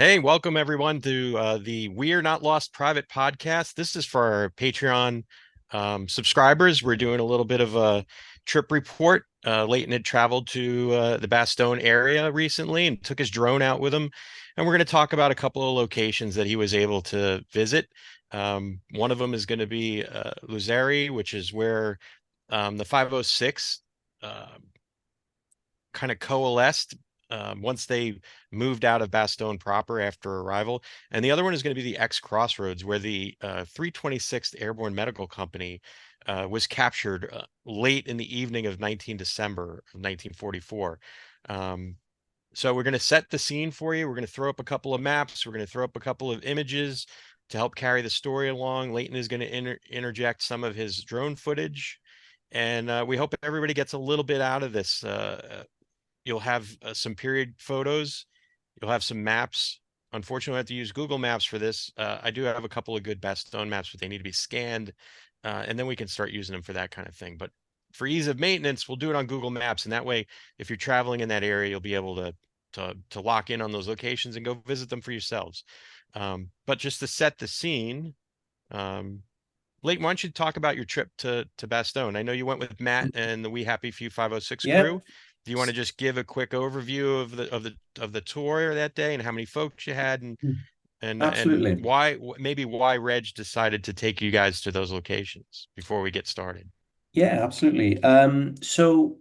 Hey, welcome everyone to the We're Not Lost Private podcast. This is for our Patreon subscribers. We're doing a little bit of a trip report. Leighton had traveled to the Bastogne area recently and took his drone out with him. And we're going to talk about a couple of locations that he was able to visit. One of them is going to be Luzeri, which is where the 506 kind of coalesced once they moved out of Bastogne proper after arrival. And the other one is going to be the X Crossroads, where the 326th Airborne Medical Company was captured late in the evening of 19 December of 1944. So we're going to set the scene for you. We're going to throw up a couple of maps. We're going to throw up a couple of images to help carry the story along. Leighton is going to interject some of his drone footage. And we hope everybody gets a little bit out of this. You'll have some period photos. You'll have some maps. Unfortunately, I have to use Google Maps for this. I do have a couple of good Bastogne maps, but they need to be scanned, and then we can start using them for that kind of thing. But for ease of maintenance, we'll do it on Google Maps, and that way, if you're traveling in that area, you'll be able to lock in on those locations and go visit them for yourselves. But just to set the scene, Leighton, why don't you talk about your trip to Bastogne? I know you went with Matt and the We Happy Few 506 Yeah, crew. Do you want to just give a quick overview of the tour that day and how many folks you had and absolutely. why maybe why Reg decided to take you guys to those locations before we get started? Yeah, absolutely. So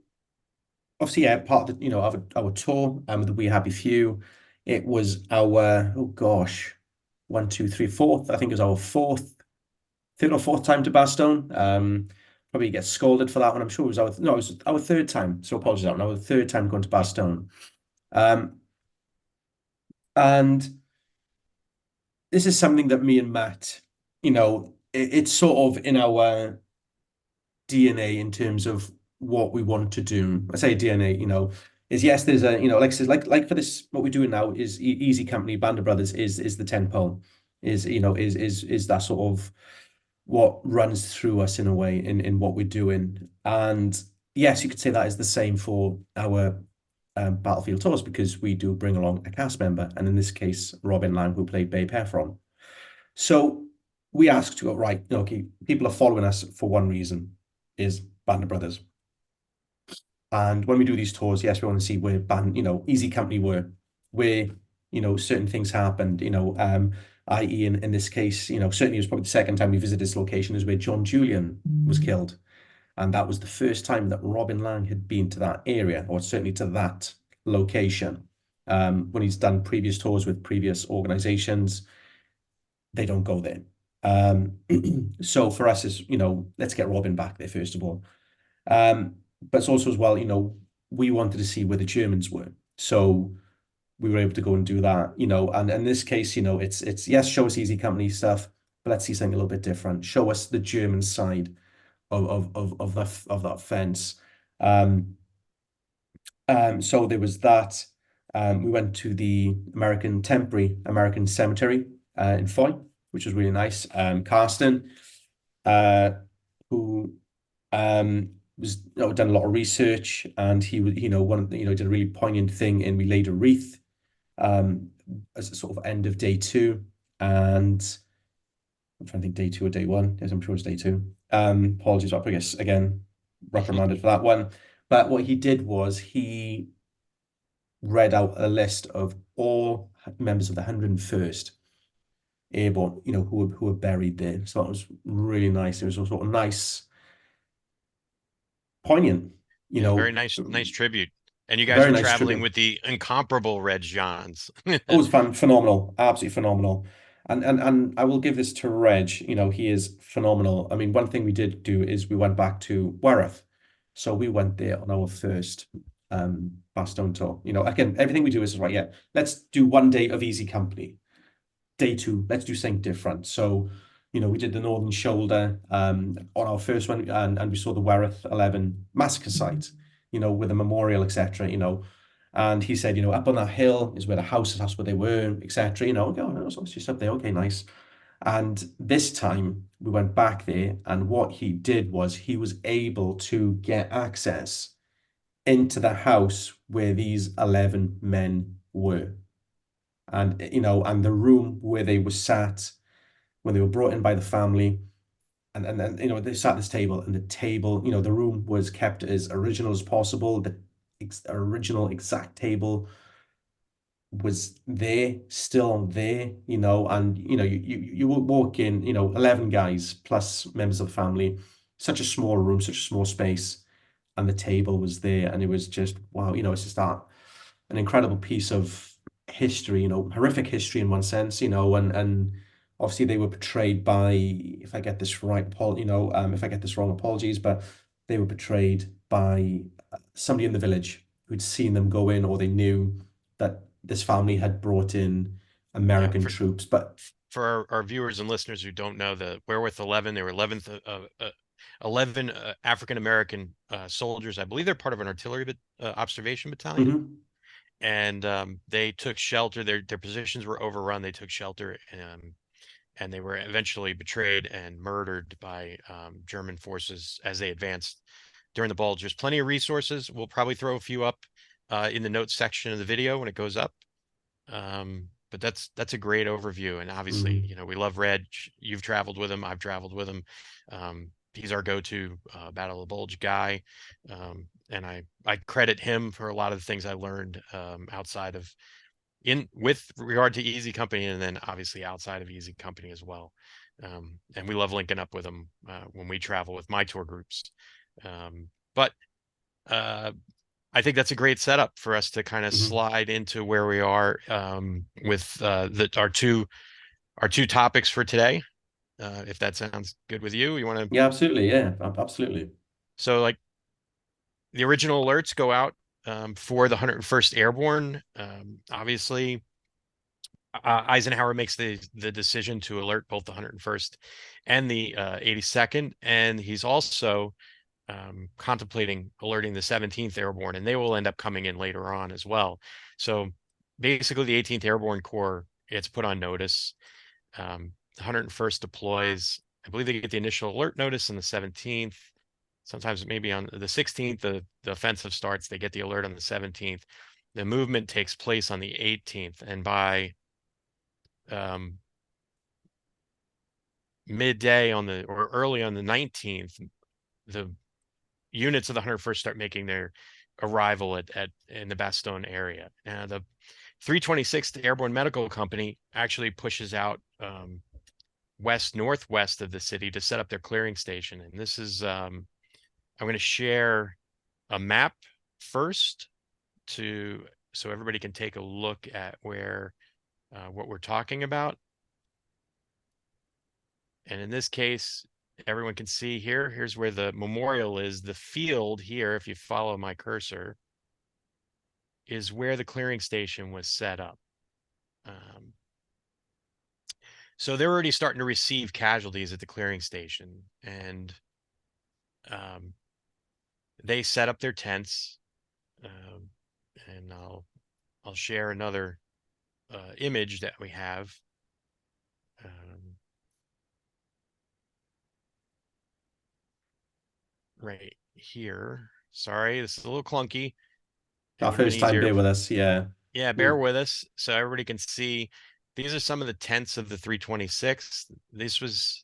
obviously, yeah, part of our tour with the We Happy Few, it was our oh gosh, one, two, three, fourth. I think it was our third or fourth time to Bastogne. Probably get scolded for that one. I'm sure it was our no, it was our third time. So apologies on our third time going to Bastogne. Um, and this is something that me and Matt, it's sort of in our DNA in terms of what we want to do. I say DNA, is yes, there's a, like I said, like for this, what we're doing now is Easy Company, Band of Brothers is the tentpole, is that sort of what runs through us in a way in what we're doing. And yes, you could say that is the same for our Battlefield tours because we do bring along a cast member, and in this case, Robin Lang, who played Babe Heffron. So we asked to go, right, okay, people are following us for one reason, is Band of Brothers. And when we do these tours, yes, we want to see where Easy Company were, where, certain things happened, i.e. in this case, certainly it was probably the second time we visited this location is where John Julian was killed. And that was the first time that Robin Lang had been to that area, or certainly to that location. When he's done previous tours with previous organizations, they don't go there. Um, so for us is, let's get Robin back there first of all. But it's also as well, we wanted to see where the Germans were. So we were able to go and do that, and in this case, it's yes, show us Easy Company stuff, but let's see something a little bit different. Show us the German side of that fence. Um, so there was that. We went to the Temporary American Cemetery in Foy, which was really nice. Carsten, uh, who was done a lot of research, and he was did a really poignant thing, and we laid a wreath as a sort of end of day two, and I'm trying to think day two or day one. Yes, I'm sure it's day two. Apologies, I guess again reprimanded for that one. But what he did was he read out a list of all members of the 101st Airborne, who were buried there. So that was really nice. It was a sort of nice, poignant, Yeah, very nice tribute. And you guys very were nice traveling tribute. with the incomparable Reg Johns. It was phenomenal, absolutely phenomenal. And I will give this to Reg, he is phenomenal. I mean, one thing we did do is we went back to Wereth. So we went there on our first Bastogne tour. Again, everything we do is right, yeah, let's do one day of Easy Company. Day two, let's do something different. So, we did the Northern Shoulder on our first one, and we saw the Wereth 11 massacre site, with a memorial, etc. And he said, up on that hill is where the houses, that's where they were, etc. Oh, so it's just up there. Okay, nice. And this time we went back there, and what he did was he was able to get access into the house where these 11 men were. And and the room where they were sat when they were brought in by the family, and then they sat at this table, and the table, the room was kept as original as possible. The original exact table was there, still there, and you would walk in, 11 guys plus members of the family, such a small room, such a small space, and the table was there, and it was just wow, it's just that an incredible piece of history, horrific history in one sense, and obviously they were portrayed by, if I get this right, Paul, if I get this wrong, apologies, but they were portrayed by somebody in the village who'd seen them go in, or they knew that this family had brought in Yeah, American troops. But for our viewers and listeners who don't know, the Werewolf 11, they were 11 African American soldiers. I believe they're part of an artillery observation battalion, mhm, and they took shelter. Their positions were overrun. They took shelter, and they were eventually betrayed and murdered by German forces as they advanced during the Bulge. There's plenty of resources. We'll probably throw a few up in the notes section of the video when it goes up. But that's a great overview. And obviously, mhm, we love Red. You've traveled with him. I've traveled with him. He's our go-to Battle of the Bulge guy. And I credit him for a lot of the things I learned outside of with regard to Easy Company, and then obviously outside of Easy Company as well. And we love linking up with them when we travel with my tour groups. But I think that's a great setup for us to kind of mhm. slide into where we are with our two topics for today. If that sounds good with you, you want to. Yeah, absolutely. Yeah, absolutely. So like the original alerts go out for the 101st Airborne. Obviously, Eisenhower makes the decision to alert both the 101st and the 82nd, and he's also contemplating alerting the 17th Airborne, and they will end up coming in later on as well. So basically, the 18th Airborne Corps gets put on notice. The 101st deploys. I believe they get the initial alert notice on the 17th. Sometimes maybe on the 16th, the offensive starts. They get the alert on the 17th. The movement takes place on the 18th, and by um, midday on the or early on the 19th, the units of the 101st start making their arrival at in the Bastogne area. And the 326th Airborne Medical Company actually pushes out west northwest of the city to set up their clearing station. And this is I'm going to share a map first to so everybody can take a look at where what we're talking about. And in this case, everyone can see here. Here's where the memorial is. The field here, if you follow my cursor, is where the clearing station was set up. Um, so they're already starting to receive casualties at the clearing station, and um, they set up their tents. Um, and I'll share another image that we have um, right here. Sorry, this is a little clunky. It Our would have been first time easier beer if with us. Yeah. yeah, bear Mm. with us so everybody can see. These are some of the tents of the 326. This was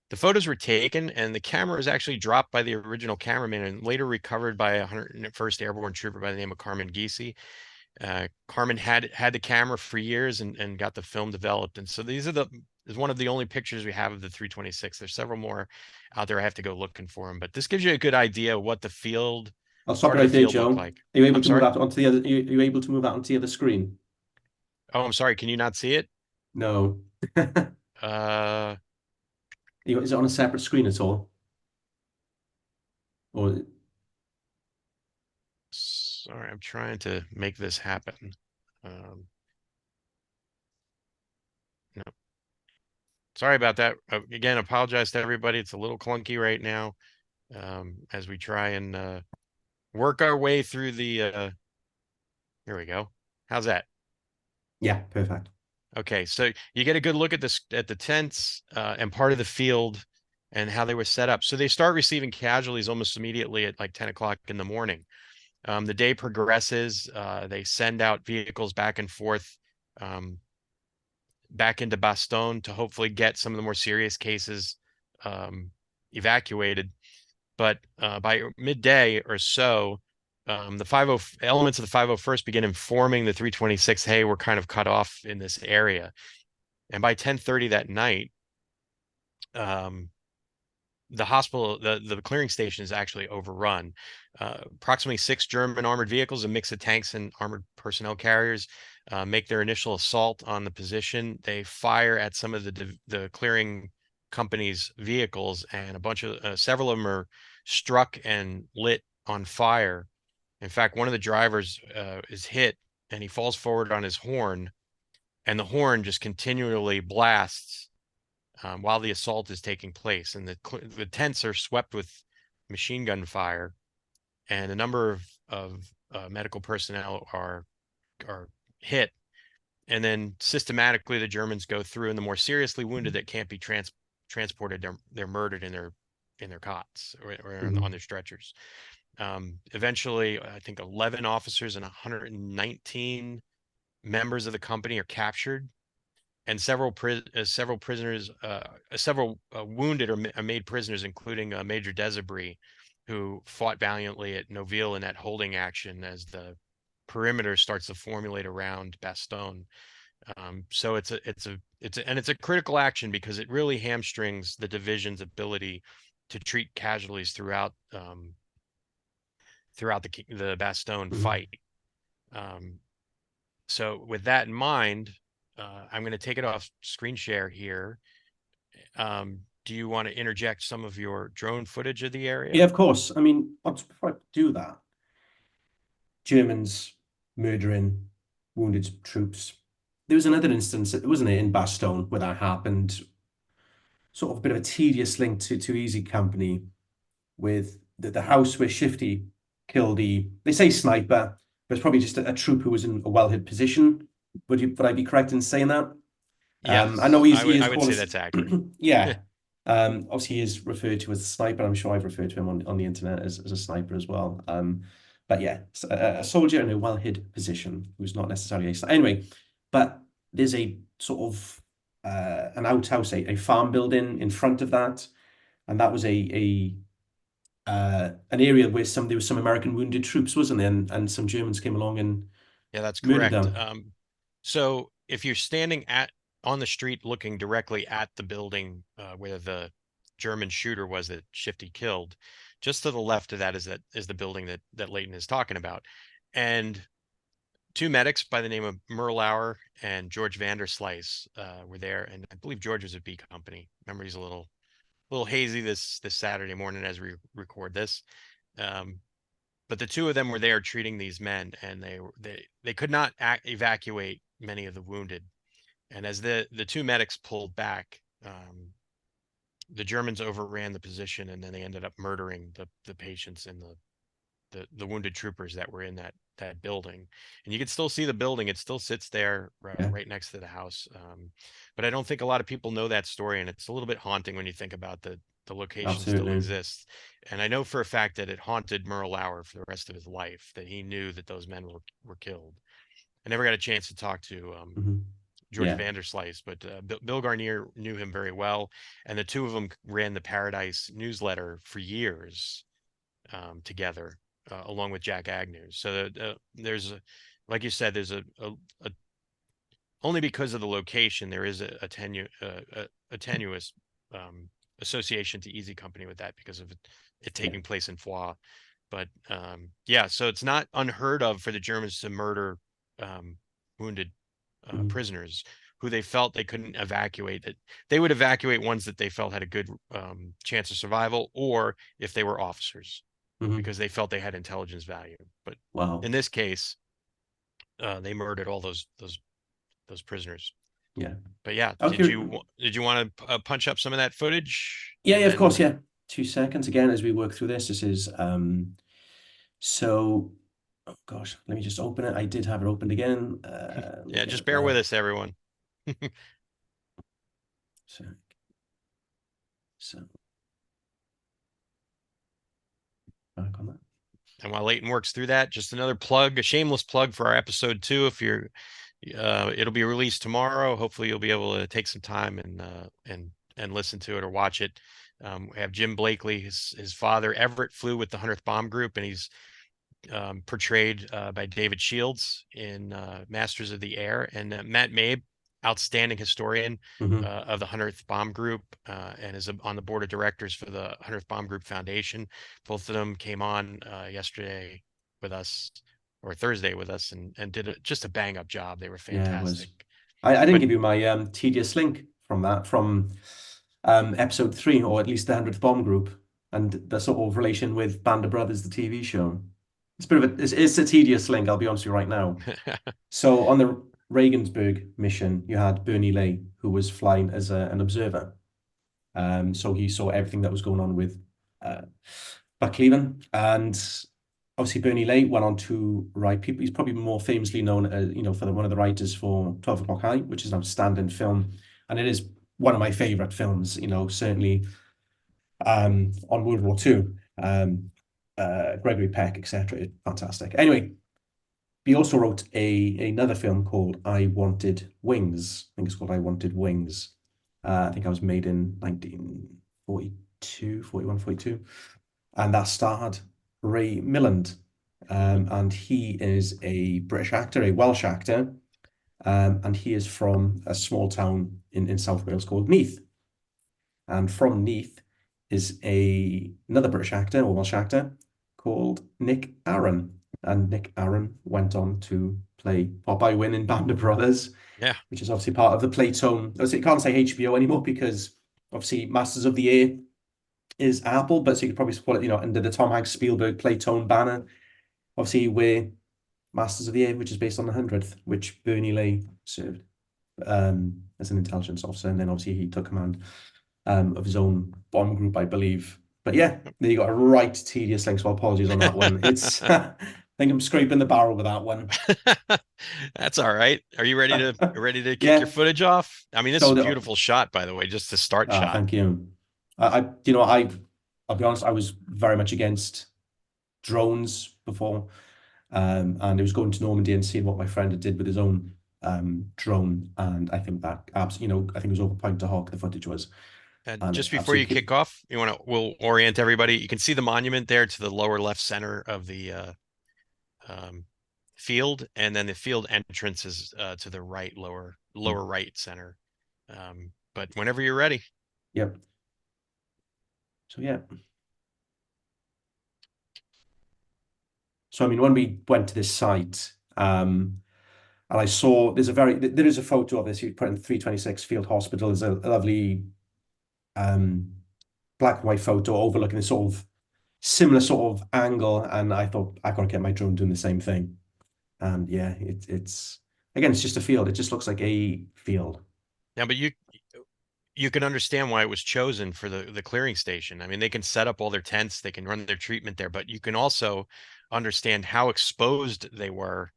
the photos were taken, and the camera was actually dropped by the original cameraman and later recovered by a 101st Airborne trooper by the name of Carmen Giese. Carmen had the camera for years and got the film developed. And so these are is one of the only pictures we have of the 326. There's several more out there. I have to go looking for them, but this gives you a good idea of what the field, I'll stop part you of the right there, field looked Joe. like. Are you able I'm to move sorry. out onto the other? Are you able to move out onto the other screen? Oh, I'm sorry. Can you not see it? No. Uh, Is it on a separate screen at all? Or sorry. I'm trying to make this happen. Um, no, sorry about that. Again, apologize to everybody. It's a little clunky right now as we try and work our way through the. Here we go. How's that? yeah, perfect. Okay, so you get a good look at this at the tents and part of the field and how they were set up. So they start receiving casualties almost immediately at like 10 o'clock in the morning. The day progresses. They send out vehicles back and forth um, back into Bastogne to hopefully get some of the more serious cases um, evacuated. But by midday or so, the 50 elements of the 501st begin informing the 326, hey, we're kind of cut off in this area. And by 10:30 that night, um, the hospital, the clearing station is actually overrun. Approximately 6 German armored vehicles, a mix of tanks and armored personnel carriers, make their initial assault on the position. They fire at some of the clearing company's vehicles, and several of them are struck and lit on fire. In fact, one of the drivers is hit, and he falls forward on his horn, and the horn just continually blasts while the assault is taking place, and the tents are swept with machine gun fire, and a number of medical personnel are hit, and then systematically the Germans go through, and the more seriously wounded that can't be transported, they're murdered in their cots or on Hmm. their stretchers. Eventually, I think 11 officers and 119 members of the company are captured, and several prisoners, several wounded are made prisoners, including Major Desabry, who fought valiantly at Noville in that holding action as the perimeter starts to formulate around Bastogne. So it's a critical action because it really hamstrings the division's ability to treat casualties throughout the Bastogne Hmm. fight. Um, so with that in mind, I'm going to take it off screen share here. Do you want to interject some of your drone footage of the Yeah, area? of course. I mean, before I do that, Germans murdering wounded troops. There was another instance, wasn't it, in Bastogne where that happened. Sort of a bit of a tedious link to Easy Company with the house where Shifty killed they say sniper, but it's probably just a troop who was in a well-hid position. Would I be correct in saying that? I know Yes, he is I would called say that's accurate. yeah. Obviously he is referred to as a sniper. I'm sure I've referred to him on the internet as a sniper as well. But yeah, a soldier in a well-hid position who's not necessarily a sniper. Anyway, but there's a sort of an outhouse, a farm building in front of that, and that was a an area where there was some American wounded troops, wasn't there? And some Germans came along and Yeah, that's murdered correct. them. So if you're standing on the street looking directly at the building where the German shooter was that Shifty killed, just to the left of that is the building that Leighton is talking about. And two medics by the name of Merlauer and George Vanderslice were there, and I believe George was at B Company. Memory's a little hazy this Saturday morning as we record this. Um, but the two of them were there treating these men, and they could not evacuate many of the wounded. And as the two medics pulled back, the Germans overran the position, and then they ended up murdering the patients and the wounded troopers that were in that building. And you can still see the building; it still sits there Yeah, right next to the house. But I don't think a lot of people know that story, and it's a little bit haunting when you think about the location still absolutely. exists. And I know for a fact that it haunted Merle Lauer for the rest of his life, that he knew that those men were killed. I never got a chance to talk to Hmm. George Yeah, Vanderslice, but Bill Garnier knew him very well, and the two of them ran the Paradise newsletter for years together, along with Jack Agnew. So like you said, there's a only because of the location there is a tenuous um, association to Easy Company with that because of it yeah. taking place in Foix. But yeah, so it's not unheard of for the Germans to murder um, wounded Hmm. prisoners who they felt they couldn't evacuate. That they would evacuate ones that they felt had a good chance of survival, or if they were officers, Hmm. because they felt they had intelligence value. But Wow. in this case, they murdered all those prisoners. Yeah. But yeah, Okay. did you want to punch up some of that footage Yeah, and yeah, of course, then yeah. 2 seconds again as we work through this. This is so oh gosh, let me just open it. I did have it opened again. Let me yeah, get just it bear with now. us, everyone. So, so back on that. And while Leighton works through that, just another plug, a shameless plug for our episode 2. If you're It'll be released tomorrow. Hopefully, you'll be able to take some time and listen to it or watch it. We have Jim Blakely, his father Everett flew with the 100th Bomb Group, and he's portrayed by David Shields in Masters of the Air, and Matt Mabe, outstanding historian Hmm. of the 100th Bomb Group, and is on the board of directors for the 100th Bomb Group Foundation. Both of them came on yesterday with us, or Thursday with us, and did just a bang up job. They were Yeah, it was. fantastic. I didn't But give you my tedious link from that from episode 3, or at least the 100th Bomb Group, and the sort of relation with Band of Brothers, the TV show. It's a bit of a it's a tedious link, I'll be honest with you right now. So on the Regensburg mission, you had Bernie Lay, who was flying as an observer. So he saw everything that was going on with uh, Buckleven, and obviously Bernie Lay went on to write people. He's probably more famously known as, for one of the writers for 12 O'Clock High, which is an outstanding film, and it is one of my favorite films. Certainly on World War II. Gregory Peck, etc. Fantastic. Anyway, he also wrote another film called I Wanted Wings. I think it's called I Wanted Wings. I think I was made in 1942, 41, 42. And that starred Ray Milland. Mhm. And he is a British actor, a Welsh actor. And he is from a small town in South Wales called Neath. And from Neath is another British actor or Welsh actor called Nick Aaron. And Nick Aaron went on to play Popeye Wynn in Band of Brothers, Yeah, which is obviously part of the Playtone. You can't say HBO anymore because obviously Masters of the Air is Apple, but so you could probably support it, under the Tom Hanks Spielberg Playtone banner. Obviously, we're Masters of the Air, which is based on the 100th, which Bernie Lay served as an intelligence officer, and then obviously he took command of his own bomb group, I believe. But yeah, there you got a right tedious link. So apologies on that one. It's I think I'm scraping the barrel with that one. that's all right. Are you ready to kick your Yeah, footage off? I mean, this is a showed it. beautiful shot, by the way, just the start shot. Thank you. I'll be honest. I was very much against drones before, and it was going to Normandy and seeing what my friend did with his own drone, and I think that I think it was over point to hawk the footage was, And and it just before you absolutely kick off, we'll orient everybody. You can see the monument there to the lower left center of the um, field, and then the field entrance is to the right, lower right center. But whenever you're ready. yep. So yeah. So I mean, when we went to this site, and I saw there is a photo of this. You put in 326 Field Hospital. There's a lovely um, black and white photo overlooking this sort of similar sort of angle, and I thought I gotta get my drone doing the same thing. And yeah, it's again, it's just a field. It just looks like a field. Yeah, but you can understand why it was chosen for the clearing station. I mean, they can set up all their tents, they can run their treatment there, but you can also understand how exposed they were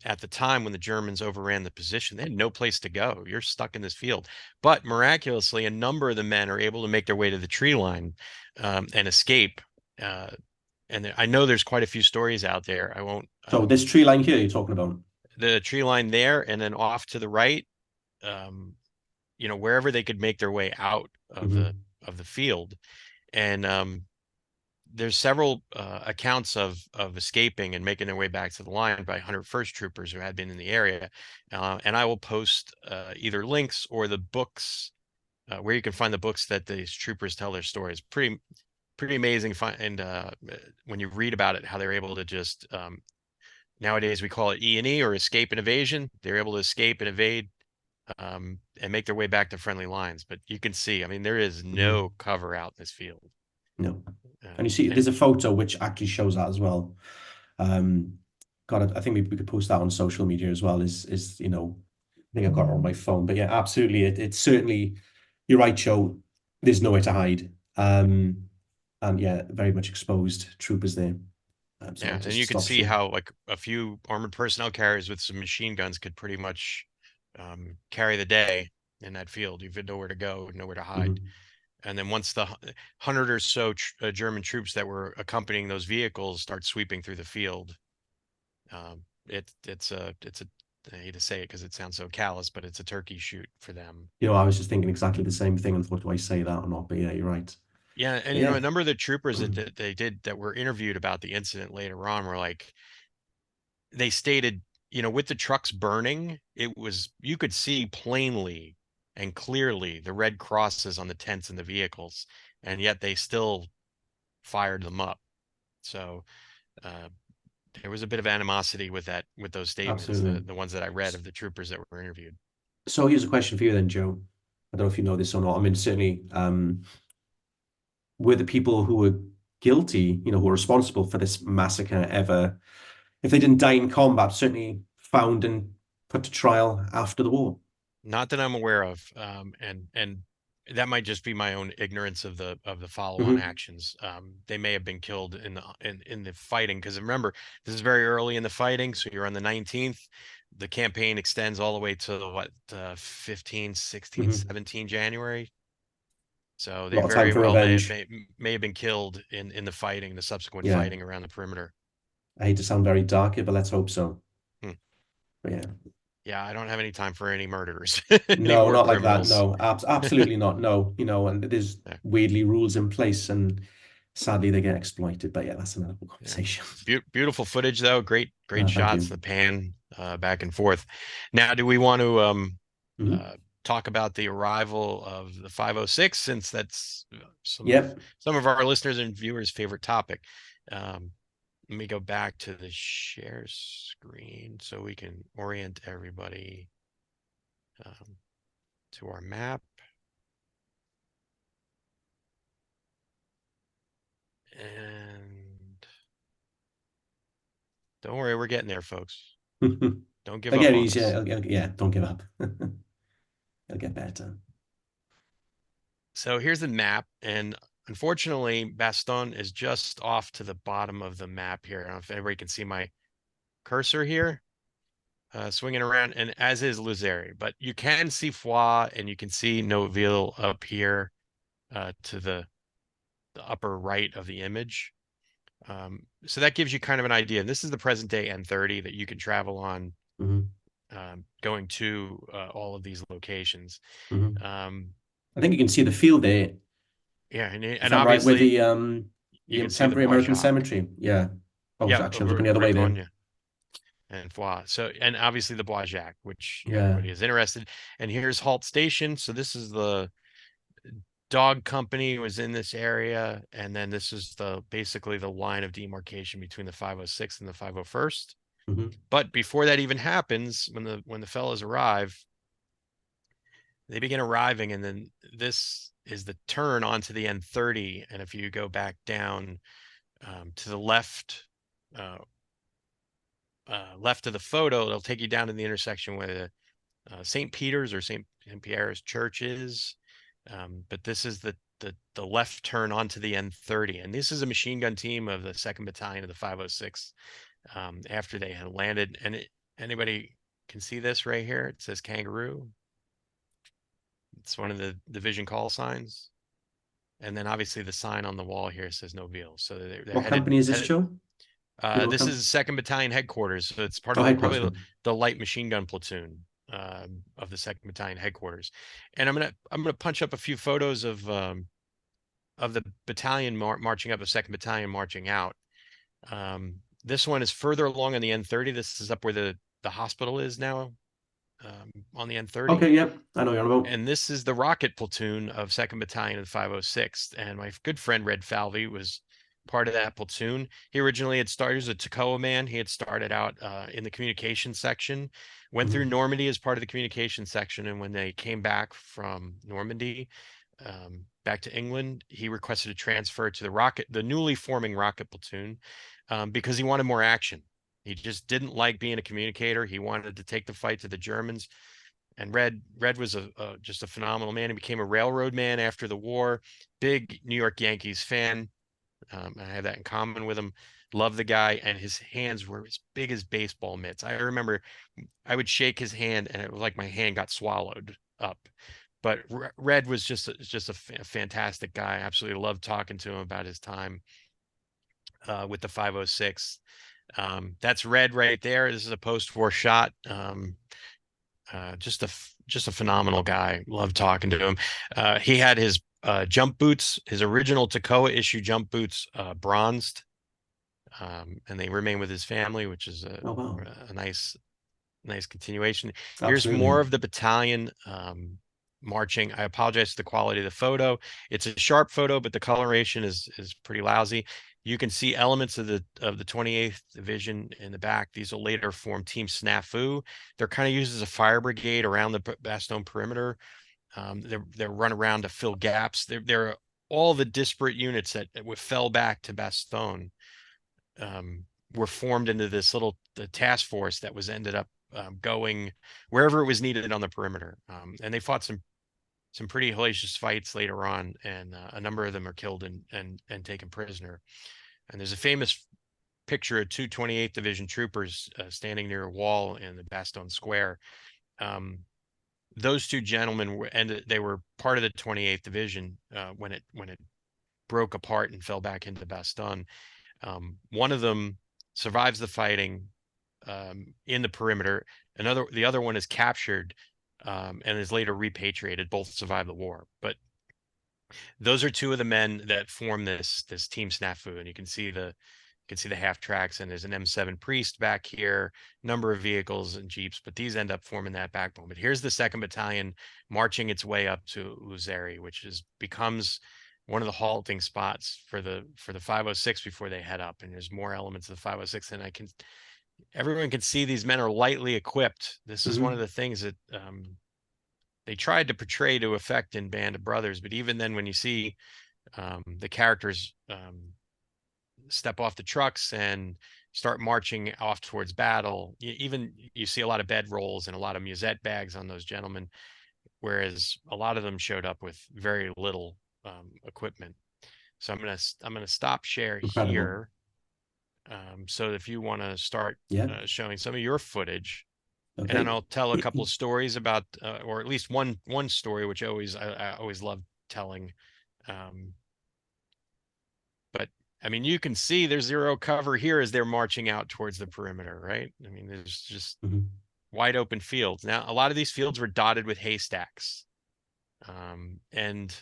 at the time when the Germans overran the position. They had no place to go. You're stuck in this field. But miraculously, a number of the men are able to make their way to the tree line and escape. Uh, and I know there's quite a few stories out there. I won't. So this tree line here you're talking about. The tree line there, and then off to the right. Um, wherever they could make their way out Hmm. of the field. And there's several accounts of escaping and making their way back to the line by 101st troopers who had been in the area. And I will post either links or the books where you can find the books that these troopers tell their stories. Pretty amazing. And when you read about it, how they're able to just nowadays we call it E&E, or escape and evasion. They're able to escape and evade and make their way back to friendly lines. But you can see, I mean, there is no Hmm. cover out in this field. No. And you see, And there's a photo which actually shows that as well. Um, God, I think we could post that on social media as well. I think I've got it on my phone. But yeah, absolutely. It's certainly, you're right, Joe. There's nowhere to hide. And yeah, very much exposed troopers there. So I'll yeah, and just you can stop see share. how like a few armored personnel carriers with some machine guns could pretty much carry the day in that field. You've nowhere to go, nowhere to hide. Hmm. And then once the 100 or so German troops that were accompanying those vehicles start sweeping through the field, it's a I hate to say it because it sounds so callous, but it's a turkey shoot for them. I was just thinking exactly the same thing and thought, do I say that or not? But yeah, you're right. Yeah, and But yeah. a number of the troopers that they did that were interviewed about the incident later on were like, they stated, with the trucks burning, it was, you could see plainly and clearly the red crosses on the tents and the vehicles, and yet they still fired them up. So uh, there was a bit of animosity with those statements, Absolutely. the ones that I read of the troopers that were interviewed. So here's a question for you then, Joe. I don't know if you know this or not. I mean, certainly, were the people who were guilty, who were responsible for this massacre ever, if they didn't die in combat, certainly found and put to trial after the war? Not that I'm aware of, and that might just be my own ignorance of the follow-on Hmm. actions. They may have been killed in the fighting, because remember, this is very early in the fighting, so you're on the 19th. The campaign extends all the way to what, 15, 16, Hmm. 17 January. So A they lot of time very for well revenge. may have been killed in the fighting, the subsequent Yeah. fighting around the perimeter. I hate to sound very dark here, but let's hope so. Hmm. But yeah. Yeah, I don't have any time for any murderers, any No, war not like that. criminals. No, absolutely not. No, and there's Yeah. weirdly rules in place, and sadly they get exploited. But yeah, that's another Yeah. conversation. Beautiful footage though. Great Thank shots, you. the pan back and forth. Now, do we want to Hmm. talk about the arrival of the 506, since that's Yep. some of our listeners and viewers' favorite topic? Um, Let me go back to the share screen so we can orient everybody um, to our map. And don't worry, we're getting there, folks. It'll Don't give up get on easier. us. Yeah, don't give up. It'll get better. So here's the map, and unfortunately, Bastogne is just off to the bottom of the map here. I don't know if anybody can see my cursor here, swinging around, and as is Luzeri. But you can see Foix, and you can see Notville up here to the upper right of the image. So that gives you kind of an idea. And this is the present day N30 that you can travel on, Hmm. going to all of these locations. Hmm. Um, I think you can see the field there, yeah, if and I'm right, with obviously the you can see the temporary Bois American Jacques. cemetery. Yeah. Oh, Yeah, actually, I was looking the other way there. Ripogne and Foix. So, and obviously the Bois Jacques, which Yeah. everybody is interested. And here's Halt Station. So this is the dog company was in this area, and then this is the basically the line of demarcation between the 506 and the 501st. Hmm. But before that even happens, when the fellas arrive, they begin arriving, and then this is the turn onto the N30. And if you go back down to the uh, left of the photo, it'll take you down to the intersection where the St. Peter's or St. Pierre's Church is. But this is the left turn onto the N30, and this is a machine gun team of the 2nd Battalion of the 506. After they had landed, and anybody can see this right here. It says Kangaroo. It's one of the division call signs, and then obviously the sign on the wall here says Noville. So they're What company is this, headed. Joe? You know what This company? is 2nd Battalion headquarters, so it's part Oh, of headquarters. probably Yeah. the light machine gun platoon of the 2nd Battalion headquarters. And I'm gonna punch up a few photos of the battalion marching up, the 2nd Battalion marching out. This one is further along on the N30. This is up where the hospital is now, on the N30. Okay. Yep. I know you're on about. And this is the rocket platoon of 2nd Battalion of 506th. And my good friend Red Falvey was part of that platoon. He originally had started as a Toccoa man. He had started out in the communication section, went through Hmm. Normandy as part of the communication section. And when they came back from Normandy, back to England, he requested a transfer to the newly forming rocket platoon, because he wanted more action. He just didn't like being a communicator. He wanted to take the fight to the Germans. And Red was just a phenomenal man. He became a railroad man after the war. Big New York Yankees fan. I have that in common with him. Love the guy, and his hands were as big as baseball mitts. I remember I would shake his hand, and it was like my hand got swallowed up. But Red was just a fantastic guy. Absolutely loved talking to him about his time with the 506. That's red right there. This is a post-war shot. Just a phenomenal guy. Love talking to him. He had his jump boots, his original Toccoa issue jump boots, bronzed, and they remain with his family, which is Oh wow. a nice continuation. Here's more Absolutely. of the battalion marching. I apologize for the quality of the photo. It's a sharp photo, but the coloration is pretty lousy. You can see elements of the 28th Division in the back. These will later form Team Snafu. They're kind of used as a fire brigade around the Bastogne perimeter. They're run around to fill gaps. They're all the disparate units that fell back to Bastogne um, were formed into this little the task force that was ended up going wherever it was needed on the perimeter. And they fought some pretty hellacious fights later on, and a number of them are killed and taken prisoner. And there's a famous picture of two 28th Division troopers standing near a wall in the Bastogne Square. Um, those two gentlemen they were part of the 28th Division when it broke apart and fell back into Bastogne. One of them survives the fighting in the perimeter. The other one is captured and is later repatriated. Both survived the war, but those are two of the men that form this team snafu, and you can see the half tracks, and there's an M7 Priest back here, number of vehicles and jeeps, but these end up forming that backbone. But here's the 2nd Battalion marching its way up to Uzeri, which becomes one of the halting spots for the 506 before they head up. And there's more elements of the 506, and everyone can see these men are lightly equipped. This is one of Hmm. the things that they tried to portray to effect in Band of Brothers, but even then, when you see the characters step off the trucks and start marching off towards battle, even you see a lot of bedrolls and a lot of musette bags on those gentlemen, whereas a lot of them showed up with very little equipment. So I'm gonna stop share Incredible. here. So if you want to start Yeah. showing some of your footage, and then Okay. I'll tell a couple of stories about, or at least one story, which I always love telling. Um, but I mean, you can see there's zero cover here as they're marching out towards the perimeter, right? I mean, there's just Hmm. wide open fields. Now, a lot of these fields were dotted with haystacks. And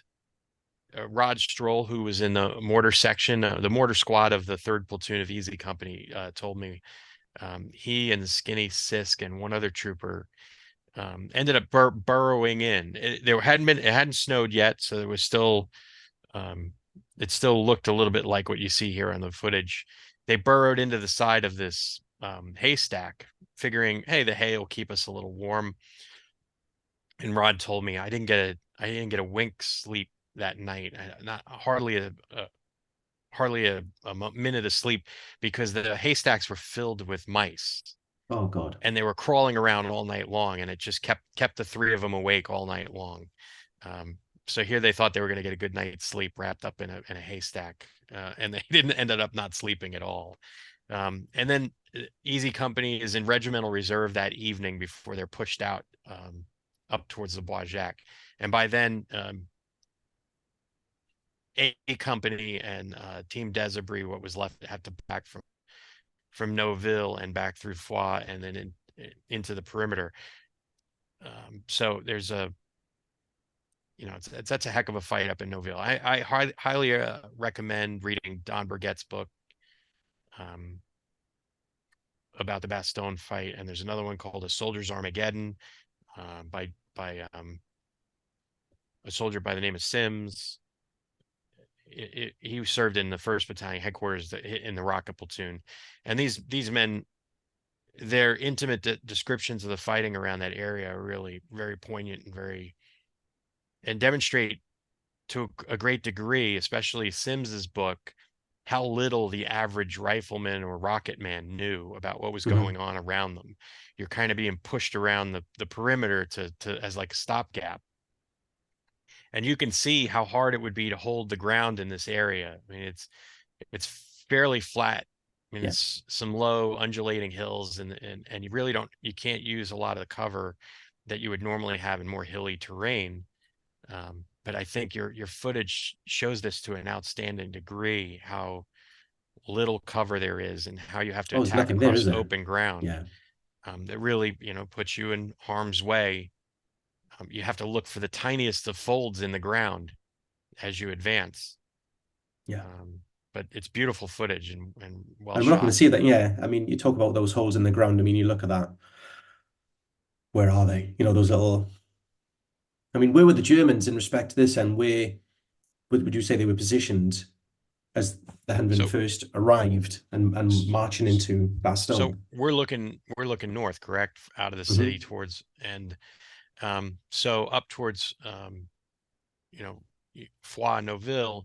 Rod Stroll, who was in the mortar section, the mortar squad of the 3rd Platoon of Easy Company, told me he and Skinny Sisk and one other trooper ended up burrowing in. It hadn't snowed yet, so there was still um, it still looked a little bit like what you see here on the footage. They burrowed into the side of this haystack, figuring, hey, the hay will keep us a little warm. And Rod told me I didn't get a wink sleep that night. Not hardly a minute of sleep, because the haystacks were filled with mice, Oh God. and they were crawling around all night long, and it just kept the three of them awake all night long. Um, so here they thought they were going to get a good night's sleep wrapped up in a haystack, and they didn't ended up not sleeping at all. And then Easy Company is in regimental reserve that evening before they're pushed out up towards the Bois Jacques. And by then, A Company and Team Desabris, what was left, had to back from Noville and back through Foix and then into the perimeter. So there's that's a heck of a fight up in Noville. I highly recommend reading Don Burgett's book um, about the Bastogne fight, and there's another one called A Soldier's Armageddon by a soldier by the name of Sims. He served in the 1st Battalion headquarters in the rocket platoon, and these men, their intimate descriptions of the fighting around that area are really very poignant and demonstrate to a great degree, especially Sims's book, how little the average rifleman or rocket man knew about what was Hmm. going on around them. You're kind of being pushed around the perimeter to as like a stopgap. And you can see how hard it would be to hold the ground in this area. I mean, it's fairly flat. I mean, Yeah. it's some low undulating hills, and you can't use a lot of the cover that you would normally have in more hilly terrain. But I think your footage shows this to an outstanding degree, how little cover there is and how you have to Oh, there's attack nothing there, across is there? open ground. Yeah, That really, puts you in harm's way. You have to look for the tiniest of folds in the ground as you advance. yeah. Um, but it's beautiful footage and well And we're not going to shot. see that. Yeah, I mean, you talk about those holes in the ground. I mean, you look at that. Where are they? You know, those little. I mean, where were the Germans in respect to this, and where would you say they were positioned as the So 101st arrived and marching into so Bastogne? we're looking north, correct? Out of the city Hmm. towards and so up towards you know Foix Noville,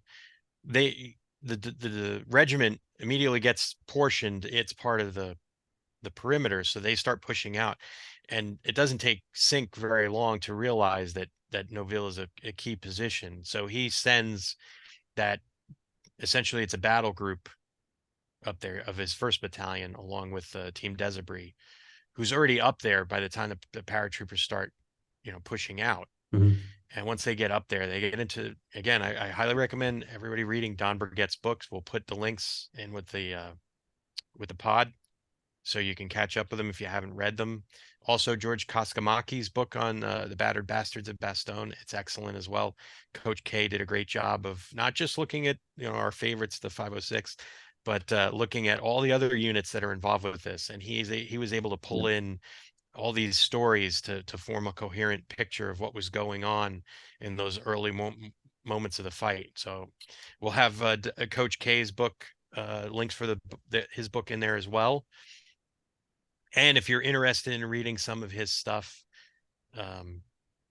they the regiment immediately gets portioned. It's part of the perimeter, so they start pushing out, and it doesn't take Sync very long to realize that Noville is a key position. So he sends that essentially it's a battle group up there of his first battalion, along with Team Desabris, who's already up there by the time the paratroopers start, pushing out. Hmm. And once they get up there, they get into again. I highly recommend everybody reading Don Burgett's books. We'll put the links in with the pod, so you can catch up with them if you haven't read them. Also, George Koskamaki's book on the battered bastards of Bastogne. It's excellent as well. Coach K did a great job of not just looking at our favorites, the 506, but looking at all the other units that are involved with this. And he was able to Yeah. pull in all these stories to form a coherent picture of what was going on in those early moments of the fight. So we'll have Coach K's book links for his book in there as well. And if you're interested in reading some of his stuff, um,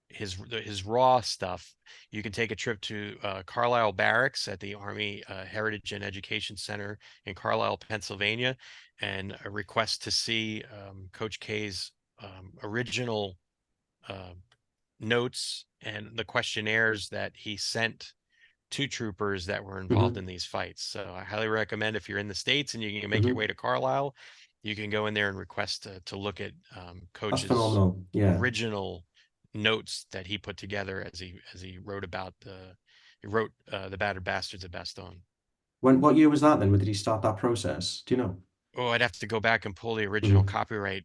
his raw stuff, you can take a trip to Carlisle Barracks at the Army Heritage and Education Center in Carlisle, Pennsylvania, and a request to see Coach K's original uh, notes and the questionnaires that he sent to troopers that were involved in Hmm. these fights. So I highly recommend if you're in the States and you can make your way Hmm. to Carlisle, you can go in there and request to look at That's Coach's phenomenal. Yeah. original notes that he put together as he wrote about the battered bastards of Bastogne. What year was that then? When did he start that process? Do you know? Oh, I'd have to go back and pull the original Hmm. copyright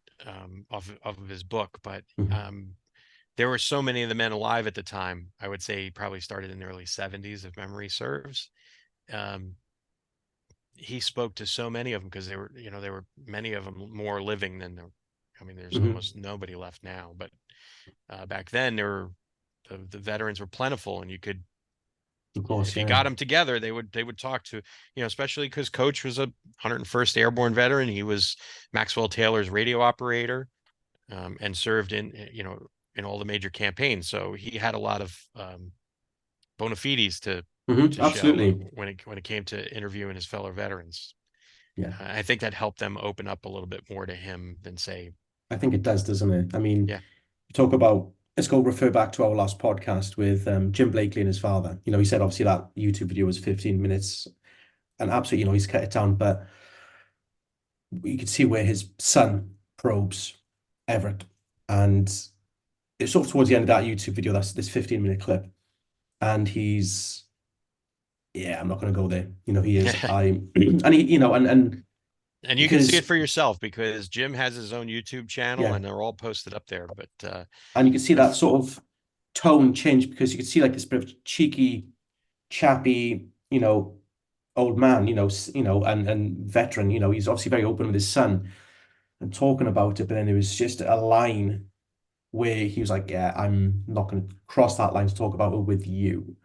off of his book, but Hmm. um, there were so many of the men alive at the time. I would say he probably started in the early 70s, if memory serves. Um, he spoke to so many of them because there were many of them more living than there. I mean, there's Hmm. almost nobody left now, but back then the veterans were plentiful, and you could, Of course, if you yeah. got them together, they would talk to, especially because Coach was a 101st Airborne veteran. He was Maxwell Taylor's radio operator, and served in all the major campaigns. So he had a lot of bona fides to show Absolutely. when it came to interviewing his fellow veterans. Yeah. I think that helped them open up a little bit more to him than say, I think it does, doesn't it? I mean, yeah, talk about, let's go refer back to our last podcast with Jim Blakely and his father. You know, he said obviously that YouTube video was 15 minutes and absolutely, he's cut it down, but you could see where his son probes Everett. And it's sort of towards the end of that YouTube video, that's this 15-minute clip. And he's, yeah, I'm not going to go there. He is, and and and you can see it because, for yourself because Jim has his own YouTube channel yeah, and they're all posted up there. But and you can see the that sort of tone change because you can see like this bit of cheeky, chappy, old man, and veteran, he's obviously very open with his son and talking about it, but then there was just a line where he was like, "Yeah, I'm not going to cross that line to talk about it with you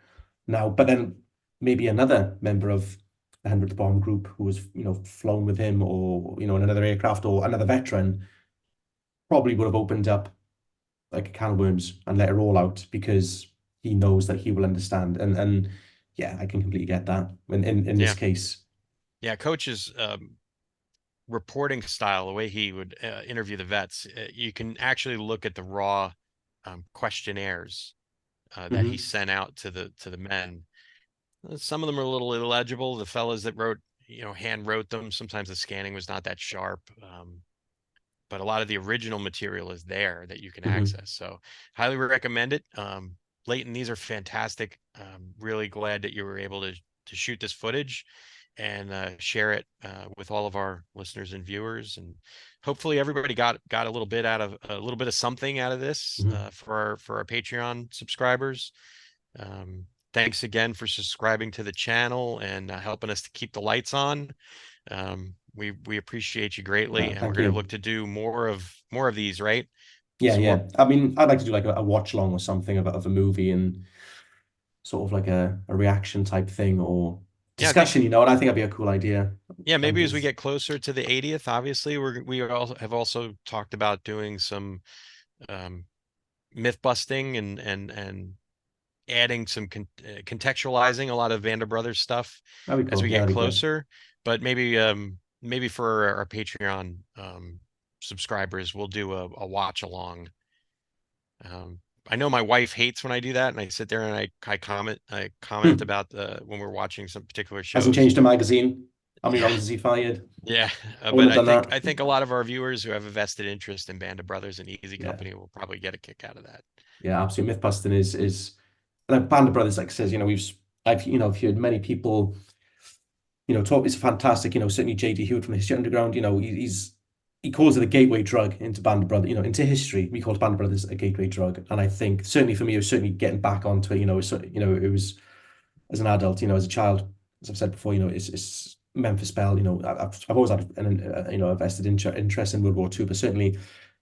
now." But then maybe another member of the 100th Bomb Group who was, flown with him, or in another aircraft, or another veteran, probably would have opened up like a can of worms and let it all out because he knows that he will understand. And yeah, I can completely get that. In this Yeah, case. yeah, Coach's reporting style, the way he would interview the vets, you can actually look at the raw questionnaires that he Hmm. sent out to the men. Some of them are a little illegible. The fellas that wrote, hand wrote them. Sometimes the scanning was not that sharp. But a lot of the original material is there that you can Hmm. access. So highly recommend it. Leighton, these are fantastic. Really glad that you were able to shoot this footage. and share it with all of our listeners and viewers. And hopefully everybody got a little bit of something out of this Mhm. for our Patreon subscribers. Um, Thanks again for subscribing to the channel and helping us to keep the lights on. We appreciate you greatly, No, and we're thank going to look you. to do more of these, right? Yeah, Some more. yeah. I mean, I'd like to do like a watch along or something of a movie and sort of like a reaction type thing or Yeah, I think discussion, and I think that'd be a cool idea. yeah, And maybe as we there's get closer to the 80th, obviously we also have also talked about doing some um, myth busting and adding some contextualizing a lot of Band of Brothers stuff that'd be as cool. we Yeah, get that'd be good. closer. But maybe for our Patreon subscribers, we'll do a watch along. I know my wife hates when I do that, and I sit there and I comment Hmm. about when we're watching some particular Hasn't shows. changed a magazine. How many Yeah, rounds has he fired? yeah. I But wouldn't have done that. I think a lot of our viewers who have a vested interest in Band of Brothers and Easy Yeah, Company will probably get a kick out of that. yeah, absolutely. Myth busting is like Band of Brothers, like I says, I've heard many people, talk. It's fantastic. Certainly JD Hewitt from the History Underground. He calls it a gateway drug into Band of Brothers. Into history. We call Band of Brothers a gateway drug, and I think certainly for me, it was certainly getting back onto it. It was as an adult. As a child, as I've said before, it's Memphis Belle. I've always had a vested interest in World War II, but certainly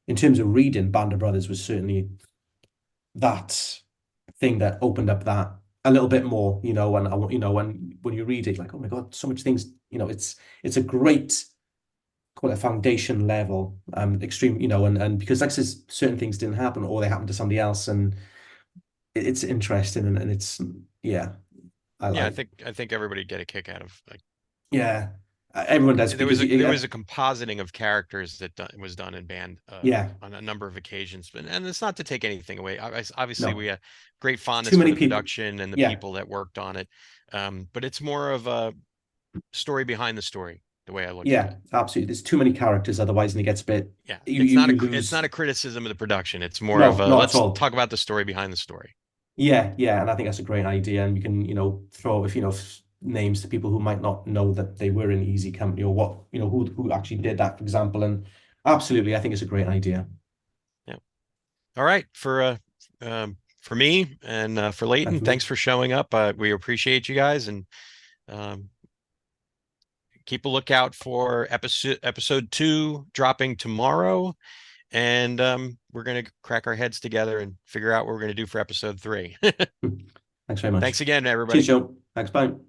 in terms of reading, Band of Brothers was certainly that thing that opened up that a little bit more, and when you read it, like, oh my God, so much things, it's a great call it a foundation level, extreme, and because like I says, certain things didn't happen or they happened to somebody else, and it's interesting and it's yeah, I Yeah, like I think everybody get a kick out of like yeah, everyone does because there was a compositing of characters that was done in Band yeah, on a number of occasions, but and it's not to take anything away. Obviously, we no, have great too fondness for many the people, production and the yeah, people that worked on it, but it's more of a story behind the story, the way I look at yeah, it. absolutely. There's too many characters, otherwise, and it gets a bit Yeah, you you you it's lose. not a criticism of the production. It's more of No, a not at let's all. talk about the story behind the story. Yeah, yeah, and I think that's a great idea. And we can, throw if names to people who might not know that they were in Easy Company or what, who actually did that, for example. And absolutely, I think it's a great idea. Yeah. All right, for me and for And Leighton, for me, thanks for showing up. We appreciate you guys, and um, keep a lookout for episode 2 dropping tomorrow. And we're gonna crack our heads together and figure out what we're gonna do for episode 3. thanks very much. Thanks again, Cheers, everybody. Joe. Thanks, bye.